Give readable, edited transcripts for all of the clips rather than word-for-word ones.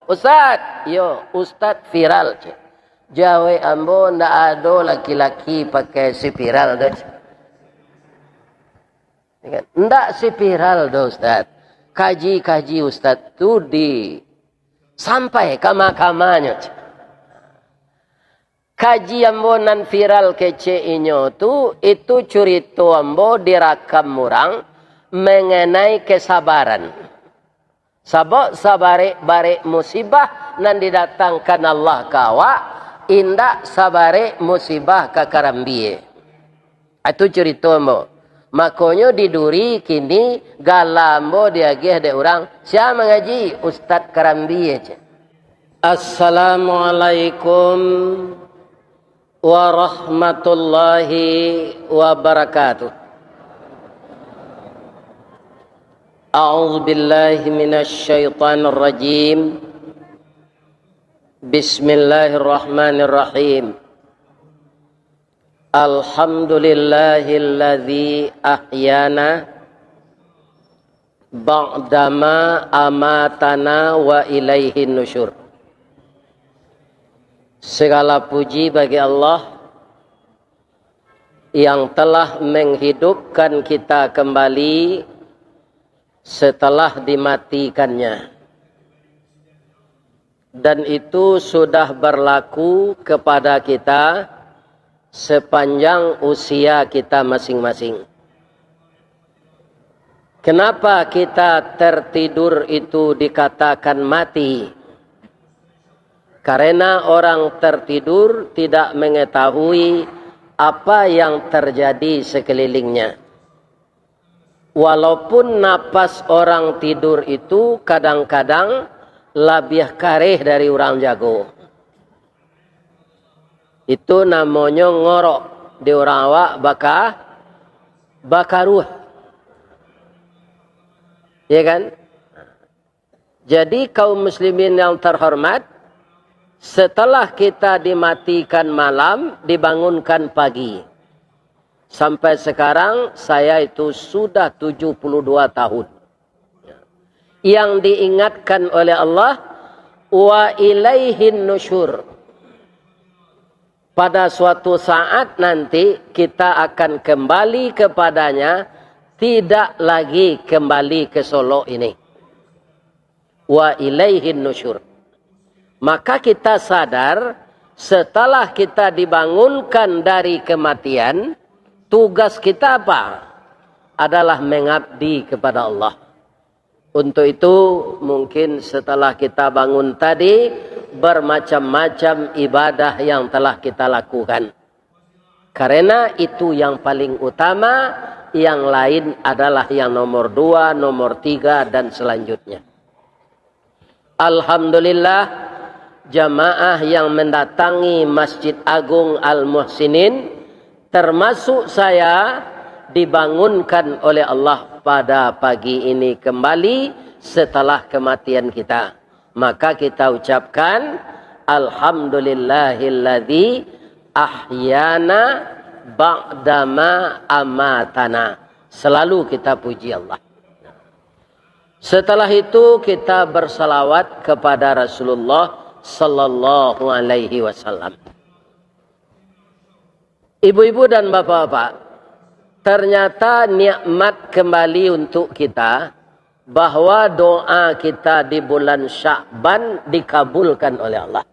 Ustaz, yo, Ustaz viral. Jawa ambo ndak ada laki-laki pakai si viral dah. Ndak si viral dah Ustaz. Kaji Ustaz tu di sampai ke mahkamahnya. Kaji ambo nan viral kece inyo tu itu cerita ambo dirakam orang mengenai kesabaran. Sabak sabare musibah nan didatangkan Allah kawa indak sabare musibah kakarambie. Itu cerita ambo. Makanya diduri kini galambo diagih de orang sia mengaji Ustaz Karambie. Assalamualaikum warahmatullahi wabarakatuh. A'udzu billahi minasy syaithanir rajim. Bismillahirrahmanirrahim. Alhamdulillahilladzi ahyana ba'dama amatana wa ilaihin nusyur. Segala puji bagi Allah yang telah menghidupkan kita kembali setelah dimatikannya. Dan itu sudah berlaku kepada kita sepanjang usia kita masing-masing. Kenapa kita tertidur itu dikatakan mati? Karena orang tertidur tidak mengetahui apa yang terjadi sekelilingnya. Walaupun napas orang tidur itu kadang-kadang lebih kareh dari orang jago. Itu namanya ngorok. Di orang awak bakaruh. Ya kan? Jadi kaum muslimin yang terhormat, setelah kita dimatikan malam, dibangunkan pagi. Sampai sekarang saya itu sudah 72 tahun. Yang diingatkan oleh Allah, wa ilaihin nusyur. Pada suatu saat nanti kita akan kembali kepadanya, tidak lagi kembali ke Solo ini. Wa ilaihin nusyur. Maka kita sadar setelah kita dibangunkan dari kematian, tugas kita apa? Adalah mengabdi kepada Allah. Untuk itu mungkin setelah kita bangun tadi, bermacam-macam ibadah yang telah kita lakukan. Karena itu yang paling utama, yang lain adalah yang nomor 2, nomor 3 dan selanjutnya. Alhamdulillah, jamaah yang mendatangi Masjid Agung Al-Muhsinin, termasuk saya, dibangunkan oleh Allah pada pagi ini kembali setelah kematian kita. Maka kita ucapkan alhamdulillahilladzi ahyana ba'dama amatana. Selalu kita puji Allah. Setelah itu kita bersalawat kepada Rasulullah sallallahu alaihi wasallam. Ibu-ibu dan bapak-bapak, ternyata nikmat kembali untuk kita bahwa doa kita di bulan Sya'ban dikabulkan oleh Allah.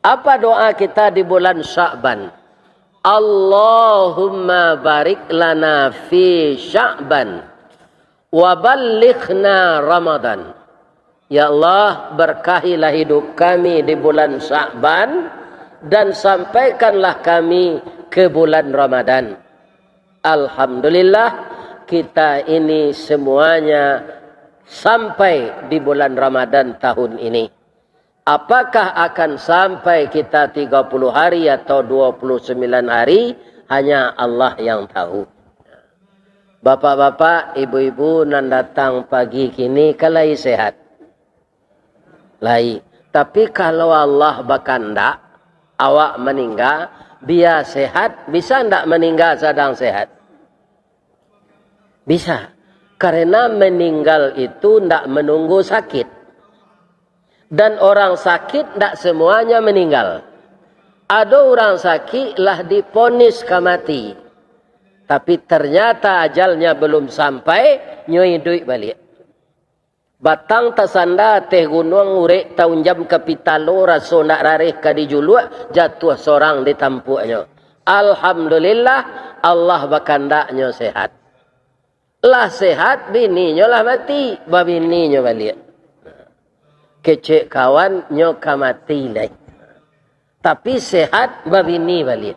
Apa doa kita di bulan Sya'ban? Allahumma barik lana fi Sya'ban wa ballighna Ramadan. Ya Allah, berkahilah hidup kami di bulan Sya'ban dan sampaikanlah kami ke bulan Ramadan. Alhamdulillah, kita ini semuanya sampai di bulan Ramadan tahun ini. Apakah akan sampai kita 30 hari atau 29 hari, hanya Allah yang tahu. Bapak-bapak, ibu-ibu nan datang pagi kini kalai sehat. Lai. Tapi kalau Allah bakandak, awak meninggal, biar sehat, bisa ndak meninggal sedang sehat? Bisa. Karena meninggal itu ndak menunggu sakit. Dan orang sakit tidak semuanya meninggal. Ada orang sakit lah diponis ke mati. Tapi ternyata ajalnya belum sampai, nyoi duit balik. Batang tasanda teh gunung urek tahun jam kapitalo raso nak rarih ka dijuluak jatuh seorang di tampuknya. Alhamdulillah Allah bakandaknya sehat. Lah sehat bininya lah mati, babininya balik. Kecek kawan nyoka mati lah. Tapi sehat babini balik.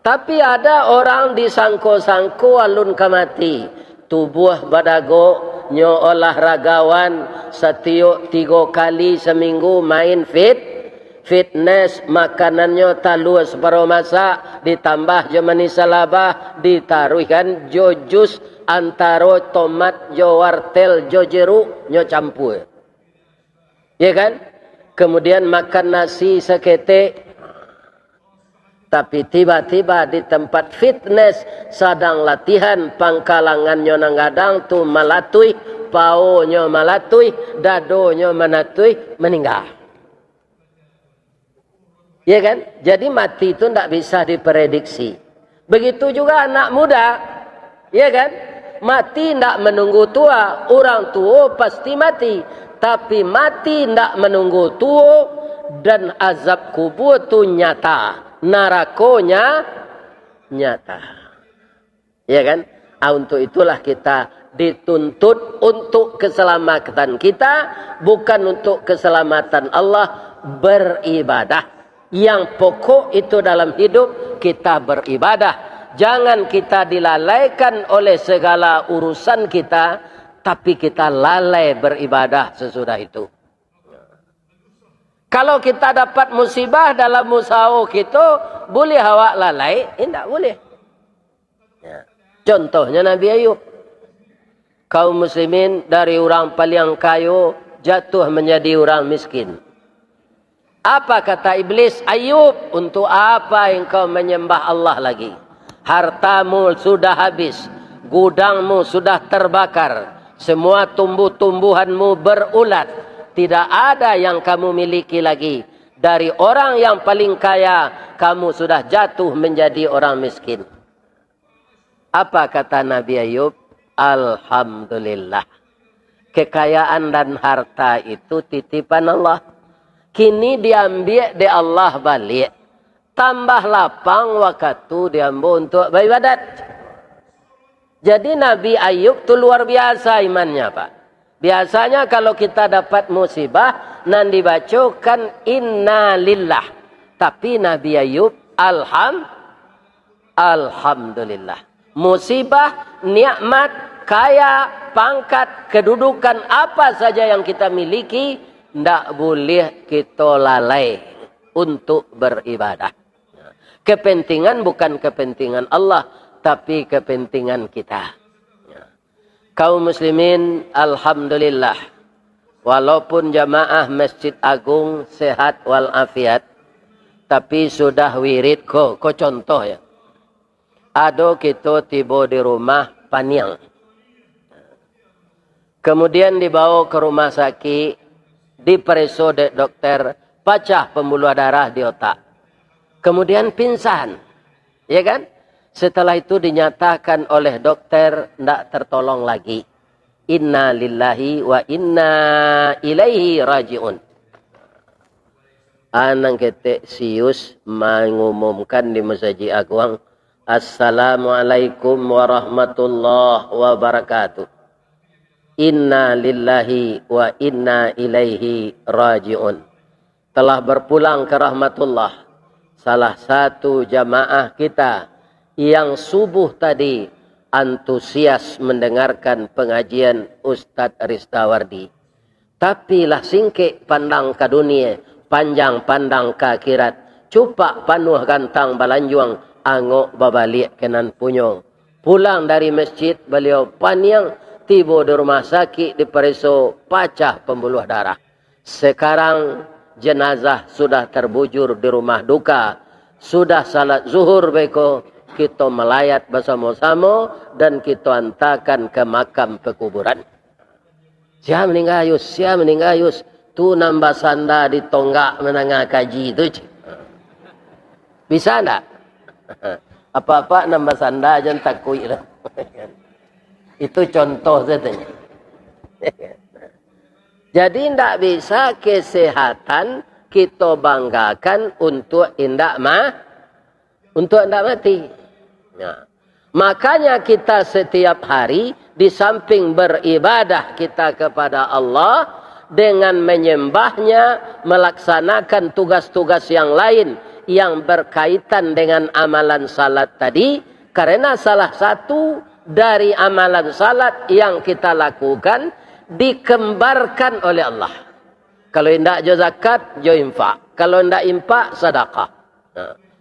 Tapi ada orang disangko-sangko alun kamati. Tubuh badago nyo olahragawan setiap 3 kali seminggu main fitness, makanannya talus separuh masa, ditambah jemani salabah, ditaruhkan jo jus antara tomat, jo wartel, jo jeruk, nyo campur. Ya kan? Kemudian makan nasi seketik. Tapi tiba-tiba di tempat fitness sedang latihan, pangkalangannya nangadang tu malatui, paunya malatui, dadonya manatui, meninggal. Ya kan? Jadi mati itu tidak bisa diprediksi. Begitu juga anak muda. Ya kan? Mati tidak menunggu tua. Orang tua pasti mati. Tapi mati tidak menunggu tua dan azab kubur itu nyata. Narakonya nyata. Ya kan? Untuk itulah kita dituntut untuk keselamatan kita, bukan untuk keselamatan Allah, beribadah. Yang pokok itu dalam hidup kita beribadah. Jangan kita dilalaikan oleh segala urusan kita, tapi kita lalai beribadah sesudah itu. Kalau kita dapat musibah dalam usaha kita, boleh awak lalai? Tidak boleh. Ya. Contohnya Nabi Ayub. Kaum muslimin dari orang paling kaya jatuh menjadi orang miskin. Apa kata iblis? Ayub, untuk apa engkau menyembah Allah lagi? Hartamu sudah habis. Gudangmu sudah terbakar. Semua tumbuh-tumbuhanmu berulat. Tidak ada yang kamu miliki lagi. Dari orang yang paling kaya, kamu sudah jatuh menjadi orang miskin. Apa kata Nabi Ayub? Alhamdulillah. Kekayaan dan harta itu titipan Allah. Kini diambil di Allah balik. Tambah lapang waktu diambil untuk beribadat. Jadi Nabi Ayub itu luar biasa imannya, Pak. Biasanya kalau kita dapat musibah, nan dibacakan inna lillah. Tapi Nabi Ayub, alhamdulillah. Musibah, nikmat, kaya, pangkat, kedudukan, apa saja yang kita miliki, tidak boleh kita lalai untuk beribadah. Kepentingan bukan kepentingan Allah, tapi kepentingan kita. Kaum muslimin, alhamdulillah. Walaupun jamaah Masjid Agung sehat walafiat, tapi sudah wirid ko contoh ya. Ada kita tiba di rumah paniang. Kemudian dibawa ke rumah sakit, diperiksa dokter, pecah pembuluh darah di otak. Kemudian pingsan. Ya kan? Setelah itu dinyatakan oleh dokter tidak tertolong lagi. Inna lillahi wa inna ilaihi raji'un. Anang ketek sius mengumumkan di Masjid Agung, Assalamualaikum warahmatullahi wabarakatuh. Inna lillahi wa inna ilaihi raji'un. Telah berpulang ke rahmatullah salah satu jamaah kita yang subuh tadi antusias mendengarkan pengajian Ustadz Ristawardi. Tapi lah singkik pandang ke dunia, panjang pandang ke akhirat. Cupak panuh gantang balanjuang, angok babalik kenan punyong. Pulang dari masjid, beliau paniang, tiba di rumah sakit, diperiksa, pecah pembuluh darah. Sekarang jenazah sudah terbujur di rumah duka. Sudah salat zuhur beko. Kita melayat bersama-sama dan kita hantarkan ke makam pekuburan. Sia meningayus. Tu nambah sanda di tonggak menengah kaji itu. Bisa enggak? Apa-apa nambah sanda jangan takui lah. Itu contoh katanya. Jadi tidak bisa kesehatan kita banggakan untuk tidak mati. Nah, makanya kita setiap hari di samping beribadah kita kepada Allah dengan menyembahnya, melaksanakan tugas-tugas yang lain yang berkaitan dengan amalan salat tadi, karena salah satu dari amalan salat yang kita lakukan dikembarkan oleh Allah. Kalau tidak jo zakat, jo infak. Kalau tidak infak, sedekah.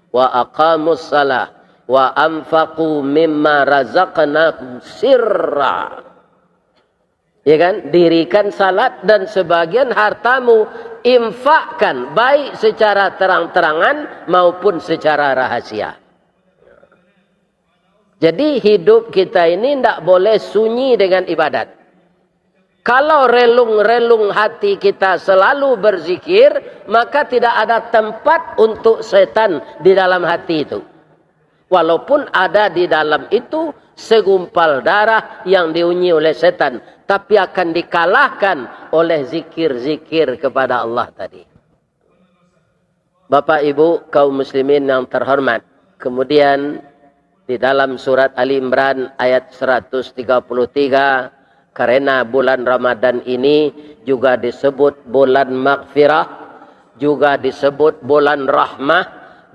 Wa aqamus salah wa anfaqu mimma razaqnahum sirra. Ya kan? Dirikan salat dan sebagian hartamu infakkan baik secara terang-terangan maupun secara rahasia. Jadi hidup kita ini tidak boleh sunyi dengan ibadat. Kalau relung-relung hati kita selalu berzikir, maka tidak ada tempat untuk setan di dalam hati itu. Walaupun ada di dalam itu segumpal darah yang diunyi oleh setan, tapi akan dikalahkan oleh zikir-zikir kepada Allah tadi. Bapak Ibu kaum muslimin yang terhormat, kemudian di dalam surat Ali Imran ayat 133, karena bulan Ramadan ini juga disebut bulan maghfirah, juga disebut bulan rahmah,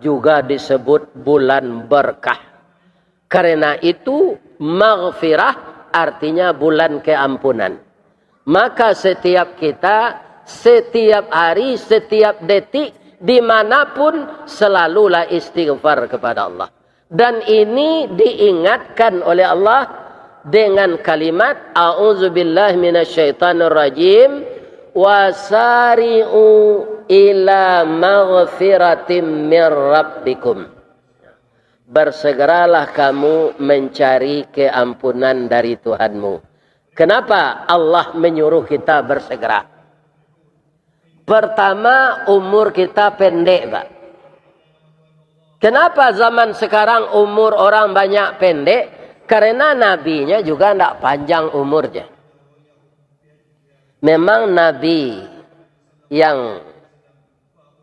juga disebut bulan berkah. Karena itu maghfirah artinya bulan keampunan. Maka setiap kita, setiap hari, setiap detik, dimanapun selalulah istighfar kepada Allah. Dan ini diingatkan oleh Allah dengan kalimat a'udzubillahi minasyaitonirrajim wasari'u ila maghfiratin min rabbikum. Bersegeralah kamu mencari keampunan dari Tuhanmu. Kenapa Allah menyuruh kita bersegera? Pertama, umur kita pendek, Pak. Kenapa zaman sekarang umur orang banyak pendek? Karena nabinya juga tidak panjang umurnya. Memang nabi yang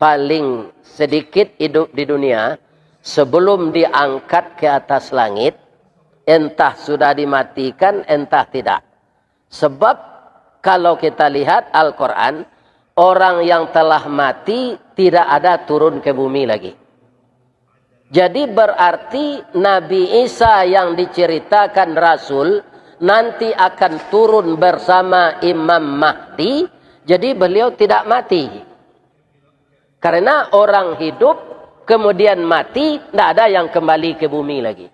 paling sedikit hidup di dunia sebelum diangkat ke atas langit, entah sudah dimatikan, entah tidak. Sebab kalau kita lihat Al-Quran, orang yang telah mati tidak ada turun ke bumi lagi. Jadi berarti Nabi Isa yang diceritakan Rasul nanti akan turun bersama Imam Mahdi. Jadi beliau tidak mati. Karena orang hidup kemudian mati, tidak ada yang kembali ke bumi lagi.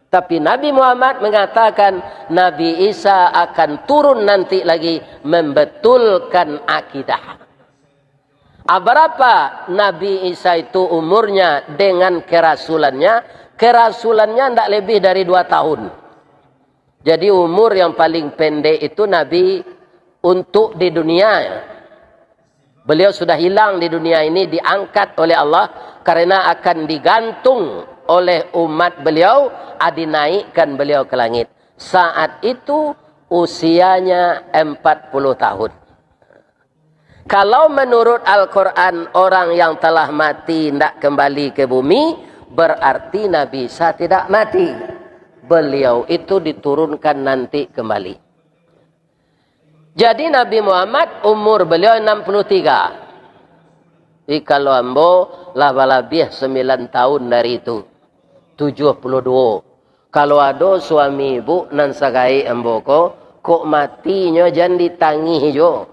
Tapi Nabi Muhammad mengatakan Nabi Isa akan turun nanti lagi membetulkan akidah. Berapa Nabi Isa itu umurnya dengan kerasulannya? Kerasulannya tidak lebih dari 2 tahun. Jadi umur yang paling pendek itu Nabi untuk di dunia. Beliau sudah hilang di dunia ini, diangkat oleh Allah karena akan digantung oleh umat beliau, dinaikkan beliau ke langit. Saat itu usianya 40 tahun. Kalau menurut Al-Quran orang yang telah mati tidak kembali ke bumi, berarti Nabi Isa tidak mati. Beliau itu diturunkan nanti kembali. Jadi Nabi Muhammad umur beliau 63. Jadi kalau ambo lebih 9 tahun dari itu. 72. Kalau ada suami ibu nan sagai ambo kok matinya jangan ditangih jo.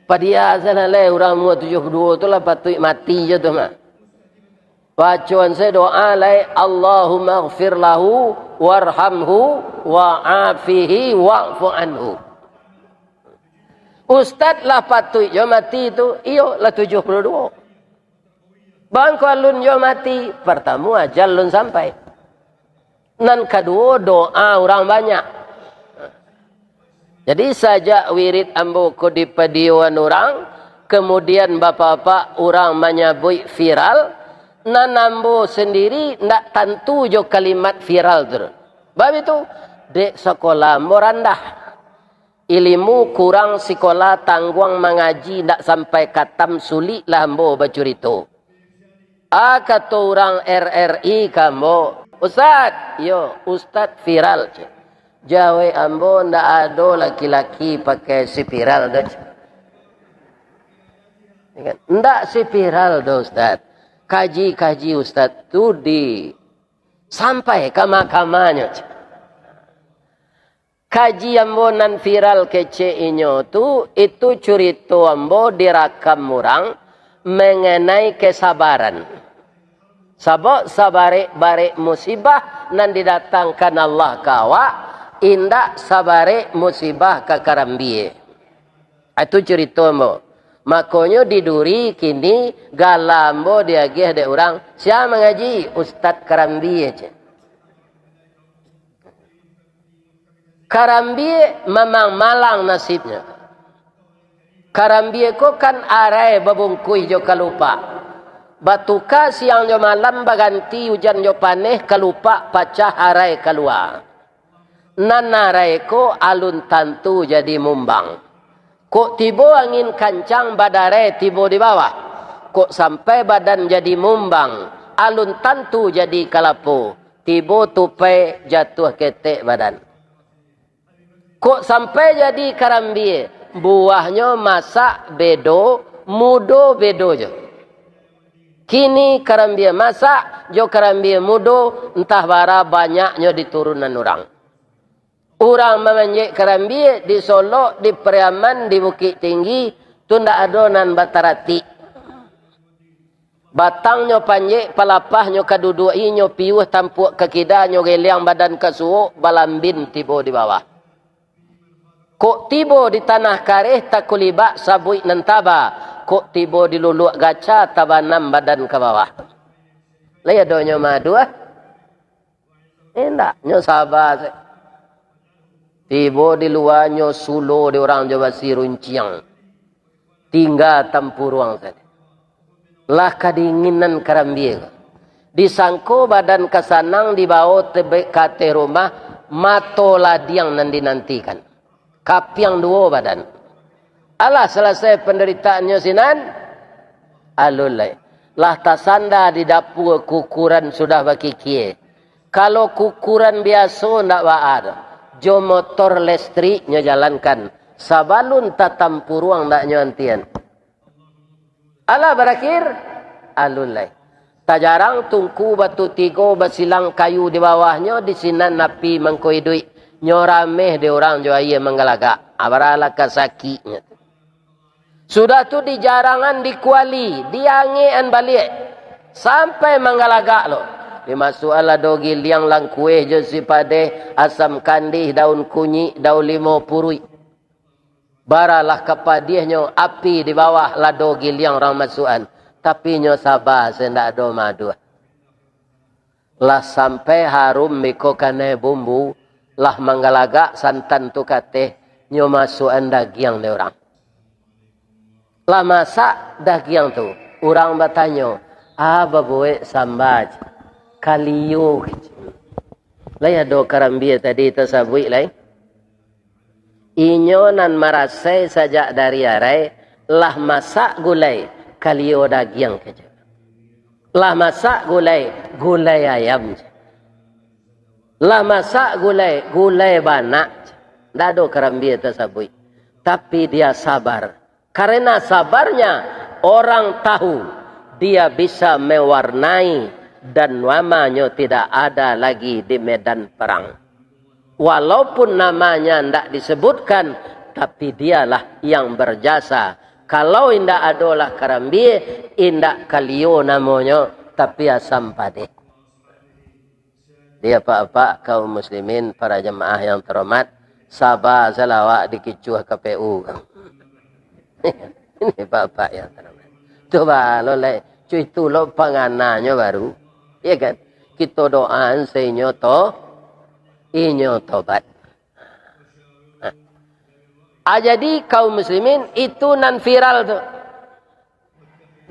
Padia sanale orang umur 72 tu lah patut mati je tu mah. Bacaan saya doa lai Allahumma ighfir lahu warhamhu wa'afihi wa'fu anhu. Ustaz lah patut je mati tu, iyo lah 72. Bangku alun je mati, pertama ajal lun sampai. Nan kedua doa orang banyak. Jadi saja wirid ambo ko di padiwan orang, kemudian bapak-bapak orang menyebut viral, nan ambo sendiri ndak tentu jo kalimat viral tu. Bab itu dek sekolah ambo rendah. Ilmu kurang sekolah tangguang mengaji ndak sampai katam sulit lah ambo bacurito. Kata orang RRI kambo, Ustaz, yo Ustaz viral. Jawa ambo ndak ada laki-laki pakai si viral dah. Ndak si viral dah Ustaz. Kaji-kaji Ustaz tu di sampai ke mahkamahnya. Kaji ambo nan viral kece inyo tu itu cerita ambo dirakam orang mengenai kesabaran. Sabak sabare musibah nan didatangkan Allah kawa indak sabare musibah ke karambie. Itu cerita ambo. Makanya diduri kini galambo diagih de orang siapa mengaji Ustaz karambie je. Karambie memang malang nasibnya. Karambie ko kan arai babungkui jo kalupa. Batuka siang jo malam baganti hujan jo paneh kalupa pacah arai keluar. Nan arai ko alun tantu jadi mumbang. Kok tibo angin kancang badare tibo di bawah. Kok sampai badan jadi mumbang. Alun tantu jadi kalapu. Tibo tupai jatuh ketek badan. Kok sampai jadi karambie. Buahnya masak bedo, mudo bedo je. Kini karambie masak, jo karambie mudo, entah bara banyaknya di turunan orang. Orang memanjek karambie di Solo, di Priaman, di Bukit Tinggi, tu ndak adonan batarati. Batangnya panjek, palapahnya kaduduinyo piuh tampuk kekidanyo geliang badan kasuo, balambin tibo di bawah. Kok tibo di tanah kareh tak kulibak sabui nantaba. Kok tibo di luluk gaca tabanam badan ke bawah. Laya donyo madu ah. Endak, nyo sabar. Tibo di luarnya sulo di orang Jawa Sirunciang. Tinggal tampuruang saja. Lah kedinginan karambie. Disangko badan kesanang dibawa tebek kate rumah. Mato ladiang nan dinantikan. Kapiang dua badan. Alah selesai penderitaannya sinan. Alulai. Lah tasanda di dapur kukuran sudah bakikie. Kalau kukuran biasa ndak ada. Jo motor listriknya jalankan. Sabalun tatampuruang ndak nyantian. Alah berakhir. Alulai. Tak jarang tungku batu tigo basilang kayu di bawahnya. Di sinan napi mengkoi duit. Nyorameh di orang jua ia menggalaga. Abarala kasakinya. Sudah tu di jarangan di kuali. Diangean balik. Sampai menggalaga lo. Dimasuk ala dogi liang lang kueh je si padeh. Asam kandih daun kunyi. Daun limo purui. Baralah kepadihnya api di bawah la dogi liang orang masukan. Tapi nyo sabar sendak do madu. Lah sampai harum miko kane bumbu. Lah manggalaga santan tu kate nyo masukan dagiang de orang. Lah masak dagiang tu. Orang bertanya, babuek sambaj. Kaliyo. Laya do karambie tadi tersabui lai. Inyo nan marasai sajak dari arai. Lah masak gulai. Kaliyo dagiang keje. Lah masak gulai ayam je. Lah masak gulai banak. Tak ada karambie tersabui. Tapi dia sabar. Karena sabarnya orang tahu dia bisa mewarnai dan namanya tidak ada lagi di medan perang. Walaupun namanya tidak disebutkan, tapi dialah yang berjasa. Kalau indak adalah karambie, indak kaliyo namanya, tapi asam pade. Dia pak-pak kaum muslimin, para jemaah yang terhormat, sabar selawat dikicuh KPU. Ini pak-pak yang terhormat. Coba lo lek, cuy tu lo pengananya baru, ya kan? Kita doaan seinyo to, inyo tobat. Jadi kaum muslimin itu non viral tuh.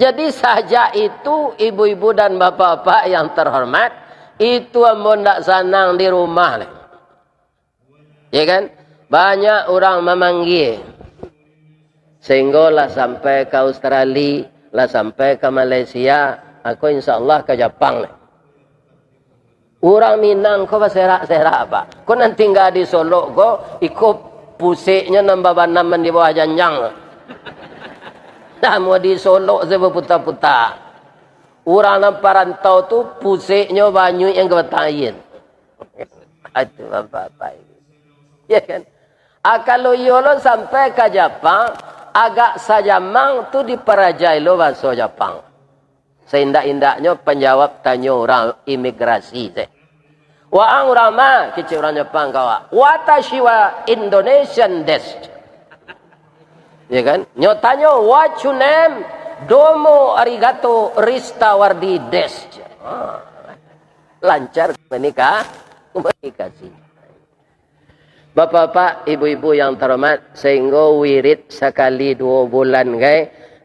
Jadi saja itu ibu-ibu dan bapak-bapak yang terhormat, itu ambo ndak senang di rumah. Ya kan? Banyak orang memanggil. Sehingga lah sampai ke Australia, lah sampai ke Malaysia, aku insyaAllah ke Jepang. Orang Minang kau serak-serak apa? Kau nanti nggak di Solo, kau ikut pusiknya nambah banaman di bawah janjang. Dah mau di Solo saya berputar-putar. Orang nampak rantau tu pusiknya banyak yang kebetain. Itu apa-apa. Ya kan? Kalau yolo sampai ke Jepang, agak saja mang tu diperajai lo bahasa Jepang. Seindak-indaknya penjawab tanya orang imigrasi. Wa ang rama kecil orang Jepang kawa. Watashi wa Indonesian desu. Ya kan? Nyotanya what you name? Domo arigato rista wardi desu. Lancar menikah komunikasi. Bapak-bapak, ibu-ibu yang terhormat, sehingga wirid sekali 2 bulan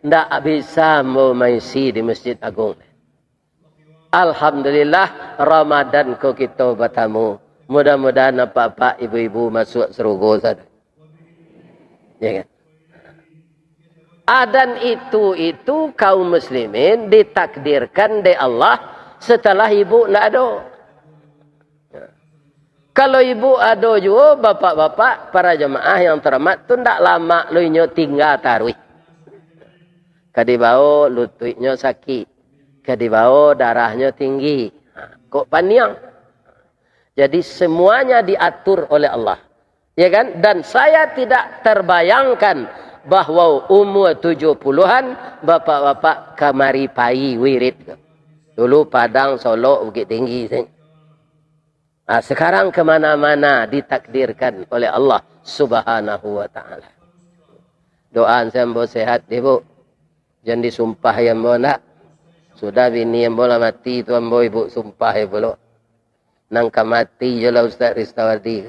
ndak bisa memaisi di Masjid Agung. Alhamdulillah Ramadan ko kita bertamu. Mudah-mudahan bapak ibu-ibu masuk surga sana. Ya kan? Dan itu kaum muslimin ditakdirkan oleh Allah setelah ibu nak ada. Kalau ibu ada juga bapak-bapak para jemaah yang terhormat tu ndak lama luinyo tinggal tarawih. Kadibau lututnya sakit. Kadibau darahnya tinggi. Kok paniang? Jadi semuanya diatur oleh Allah. Ya kan? Dan saya tidak terbayangkan bahwa umur 70-an bapak-bapak kamari pai wirid. Dulu Padang, Solo, Bukit Tinggi. Sekarang kemana-mana ditakdirkan oleh Allah Subhanahu wa ta'ala. Doa saya mau sehat, ibu. Jangan disumpah yang mau nak. Sudah bini yang boleh mati tu ambo ibu sumpah ya boleh. Nangka mati je lah Ustaz Ristawardi.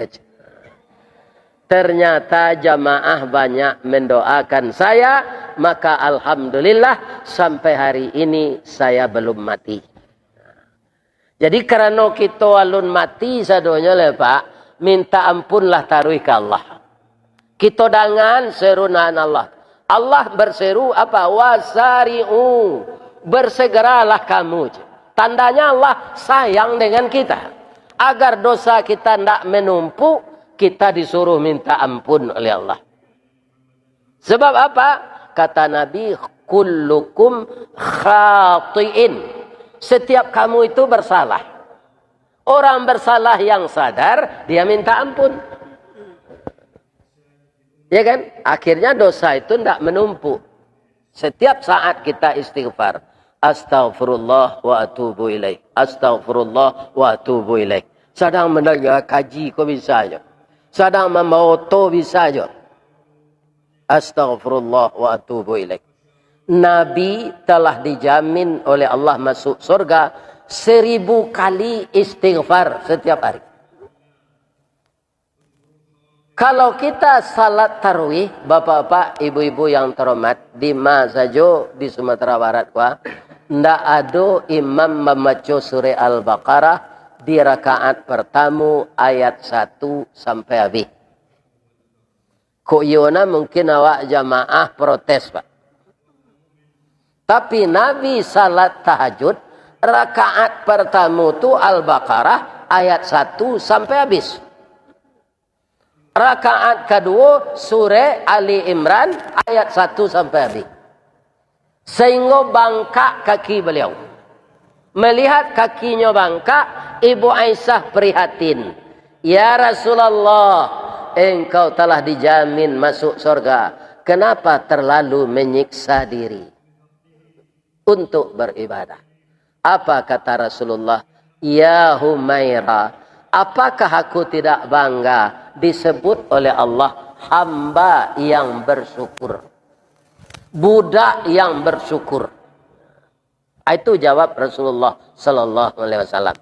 Ternyata jamaah banyak mendoakan saya. Maka Alhamdulillah sampai hari ini saya belum mati. Jadi kerana kita alun mati sadonya lah Pak. Minta ampunlah taruh ke Allah. Kita dengan serunan Allah. Allah berseru apa? Wasari'u. Bersegeralah kamu. Tandanya Allah sayang dengan kita. Agar dosa kita tidak menumpuk, kita disuruh minta ampun oleh Allah. Sebab apa? Kata Nabi, kullukum khati'in. Setiap kamu itu bersalah. Orang bersalah yang sadar, dia minta ampun. Ya kan? Akhirnya dosa itu tidak menumpuk. Setiap saat kita istighfar. Astaghfirullah wa atubu ilaih. Astaghfirullah wa atubu ilaih. Sedang mendengar kaji kau bisa aja. Sedang memauto bisa aja. Astaghfirullah wa atubu ilaih. Nabi telah dijamin oleh Allah masuk surga 1000 kali istighfar setiap hari. Kalau kita salat tarawih, bapak-bapak, ibu-ibu yang terhormat, di mana saja di Sumatera Barat, tidak ada imam membaca surah Al-Baqarah di rakaat pertama ayat 1 sampai habis. Kok iona mungkin awak jamaah protes, Pak. Tapi Nabi salat tahajud, rakaat pertama itu Al-Baqarah ayat 1 sampai habis. Rakaat kedua surah Ali Imran ayat 1 sampai habis. Sehingga bangkak kaki beliau. Melihat kakinya bangkak, Ibu Aisyah prihatin. Ya Rasulullah, engkau telah dijamin masuk surga. Kenapa terlalu menyiksa diri untuk beribadah? Apa kata Rasulullah? Ya Humaira, apakah aku tidak bangga disebut oleh Allah hamba yang bersyukur, budak yang bersyukur? Itu jawab Rasulullah sallallahu alaihi wasallam.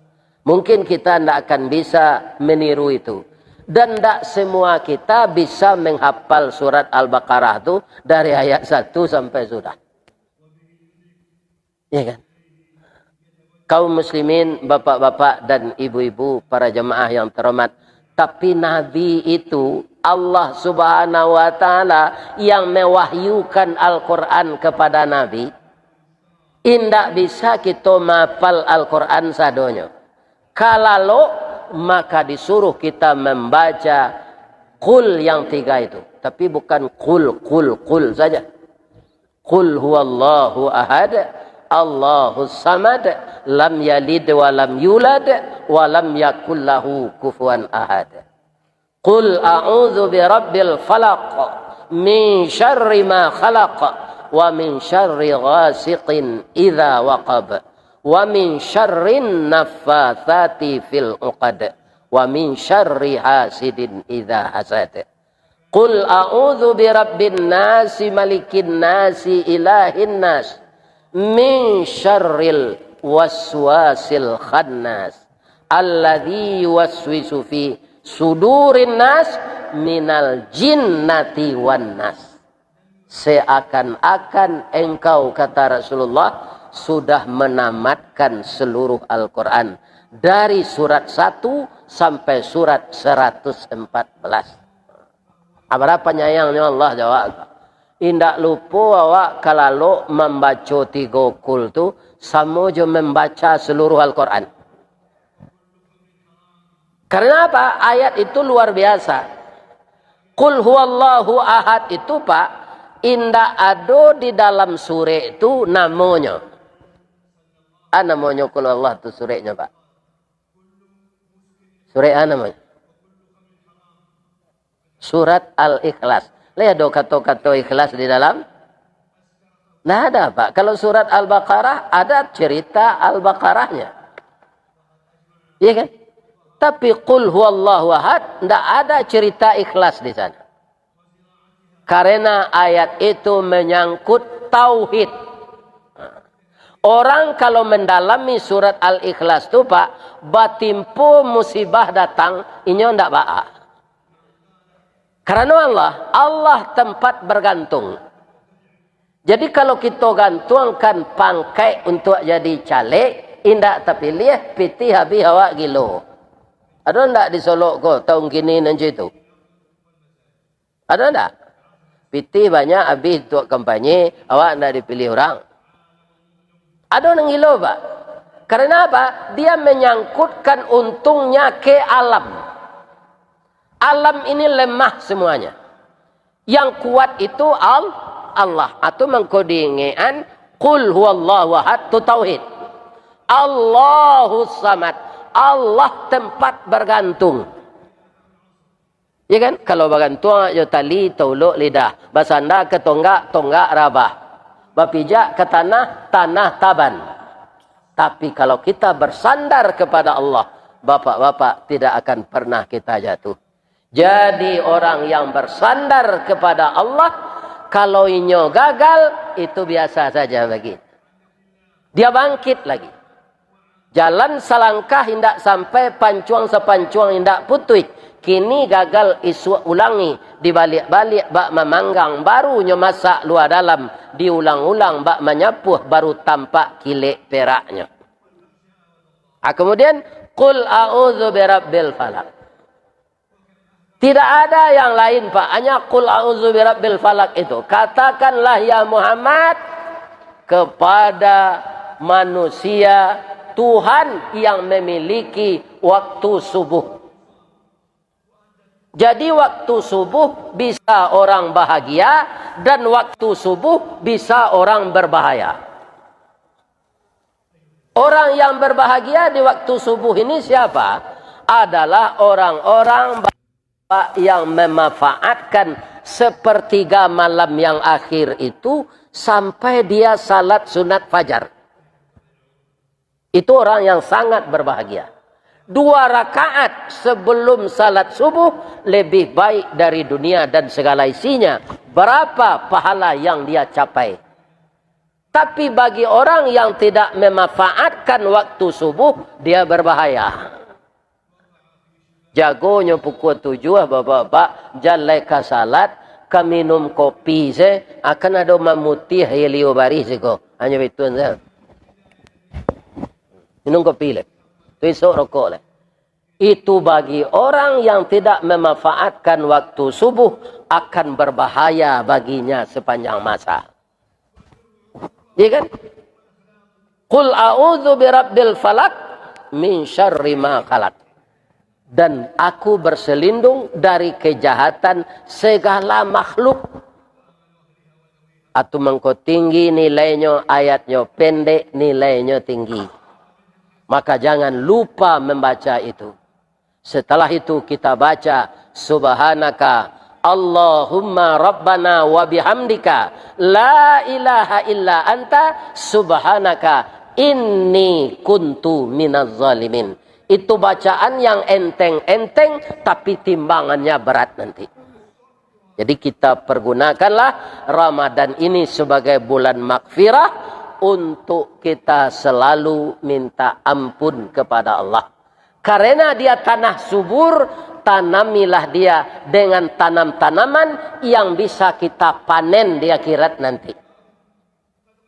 Mungkin kita tidak akan bisa meniru itu. Dan tidak semua kita bisa menghafal surat Al-Baqarah itu dari ayat 1 sampai sudah. Ya kan? Kaum muslimin, bapak-bapak dan ibu-ibu, para jemaah yang terhormat. Tapi Nabi itu, Allah subhanahu wa ta'ala yang mewahyukan Al-Quran kepada Nabi. Tidak bisa kita menghafal Al-Quran sadonya. Kalau maka disuruh kita membaca qul yang 3 itu. Tapi bukan qul saja. Qul huwallahu ahad, Allahus samad, lam yalid wa lam yulad, wa lam yakul lahu kufuwan ahad. Qul a'udzu birabbil falaq, min syarri ma khalaq, wa min syarri ghasiqin idza waqab, wa min syarrin naffatsati fil 'uqad, wa min syarri hasidin idza hasad. Qul a'udzu birabbin nasi malikin nasi ilahin nas, min syarril waswasil khannas, alladzi yuwaswisu fi sudurin nas minal jinnati wan nas. Seakan-akan engkau, kata Rasulullah, sudah menamatkan seluruh Al-Quran dari surat 1 sampai surat 114. Apa penyayangnya Allah jawab. Indak lupa awak kalau membaca 3 kul tu sama je membaca seluruh Al-Quran. Karena apa? Ayat itu luar biasa. Qul huwallahu ahad itu Pak, indak ada di dalam surah itu namanya. Namanya qul Allah itu surahnya Pak. Surah namanya? Surat Al-Ikhlas. Lihat do kata-kata ikhlas di dalam? Nah ada Pak. Kalau surat Al-Baqarah ada cerita Al-Baqarahnya. Iya kan? Tapi qul huwallahu ahad tidak ada cerita ikhlas di sana. Karena ayat itu menyangkut tauhid. Orang kalau mendalami surat Al-Ikhlas itu Pak, batimpu musibah datang, ini tidak ba'a. Karena Allah tempat bergantung. Jadi kalau kita gantungkan pangkai untuk jadi caleg, indak tapi lihat piti habis awak gilo. Ada ndak di Solo kok tahun kini nanti itu? Ada ndak? Piti banyak habis untuk kampanye, awak ndak dipilih orang. Ada orang gilo Pak. Karena apa? Dia menyangkutkan untungnya ke alam. Alam ini lemah semuanya. Yang kuat itu Allah. Atau mengkodingean qul huwallahu ahad itu tauhid. Allahus samad. Allah tempat bergantung. Ya kan? Kalau bergantung yo tali tauluk lidah. Basanda ke tonggak rabah. Bapijak ke tanah taban. Tapi kalau kita bersandar kepada Allah, bapak-bapak tidak akan pernah kita jatuh. Jadi orang yang bersandar kepada Allah, kalau inyo gagal, itu biasa saja bagi. Dia bangkit lagi. Jalan selangkah hendak sampai pancuang sepancuang hendak putih. Kini gagal isu ulangi. Dibalik-balik bak memanggang baru masak luar dalam. Diulang-ulang bak menyapuh baru tampak kilik peraknya. Kemudian qul a'udzu birabbil falaq. Tidak ada yang lain Pak. Hanya qul a'udzu birabbil falaq itu. Katakanlah ya Muhammad kepada manusia, Tuhan yang memiliki waktu subuh. Jadi waktu subuh bisa orang bahagia dan waktu subuh bisa orang berbahaya. Orang yang berbahagia di waktu subuh ini siapa? Adalah orang-orang yang memanfaatkan sepertiga malam yang akhir itu sampai dia salat sunat fajar. Itu orang yang sangat berbahagia. 2 rakaat sebelum salat subuh lebih baik dari dunia dan segala isinya. Berapa pahala yang dia capai. Tapi bagi orang yang tidak memanfaatkan waktu subuh, dia berbahaya. Jagonya pukul 7 bapak-bapak jalan ke salat, ke minum kopi se, akan ada memutih helio baris ko. Hanya itu saja. Minum kopi le. Besok rokok le. Itu bagi orang yang tidak memanfaatkan waktu subuh akan berbahaya baginya sepanjang masa. Ya kan? Qul a'udzu birabbil falaq min syarri ma khalaq. Dan aku berselindung dari kejahatan segala makhluk. Atau mengko tinggi nilainya, ayatnya pendek, nilainya tinggi. Maka jangan lupa membaca itu. Setelah itu kita baca subhanaka Allahumma rabbana wa bihamdika la ilaha illa anta subhanaka inni kuntu minaz zalimin. Itu bacaan yang enteng-enteng tapi timbangannya berat nanti. Jadi kita pergunakanlah Ramadan ini sebagai bulan maghfirah untuk kita selalu minta ampun kepada Allah. Karena dia tanah subur, tanamilah dia dengan tanam-tanaman yang bisa kita panen di akhirat nanti.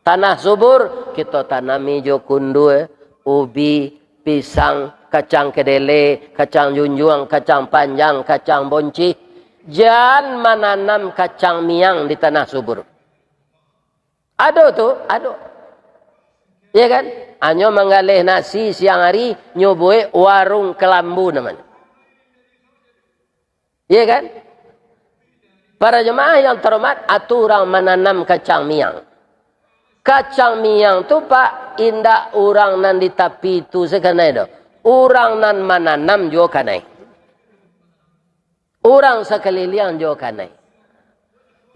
Tanah subur, kita tanami jokundu, ubi, pisang, kacang kedele, kacang junjung, kacang panjang, kacang bonci. Jangan menanam kacang miang di tanah subur. Ada tuh, ada. Ya kan? Hanya menggalih nasi siang hari, nyoboe warung kelambu namanya. Ya kan? Para jemaah yang terhormat, aturan menanam kacang miang. Kacang miang tu pak, indah orang nan di tepi itu sekanai do. Orang nan menanam juga kanai. Orang sekeliling juga kanai.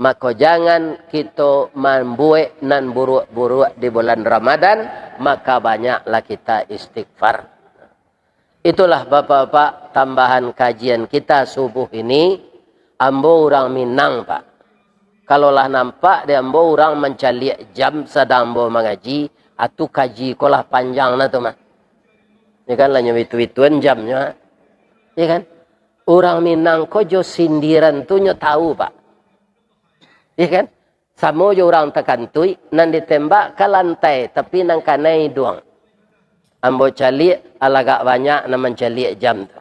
Maka jangan kita membuat nan buruk-buruk di bulan Ramadan, maka banyaklah kita istighfar. Itulah bapak-bapak tambahan kajian kita subuh ini. Ambo orang Minang pak. Kalaulah nampak dia ambo orang mencari jam sedang ambo mengaji, atau kaji kolah panjang lah tu mah. Ya kan lah nyewitu-wituan jamnya. Ya kan? Orang Minang kojo sindiran tu nyo tahu pak. Ya kan? Sama je orang tekantui, nan ditembak ke lantai, tapi nang kanai doang. Ambo cali alagak banyak nan mencali jam tu.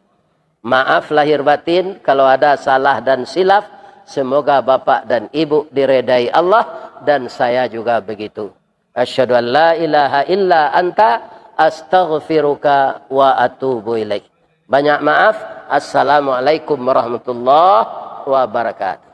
Maaf lahir batin kalau ada salah dan silaf. Semoga bapak dan ibu diredai Allah dan saya juga begitu. Asyhadu an la ilaha illa anta astaghfiruka wa atubu ilaik. Banyak maaf. Assalamualaikum warahmatullahi wabarakatuh.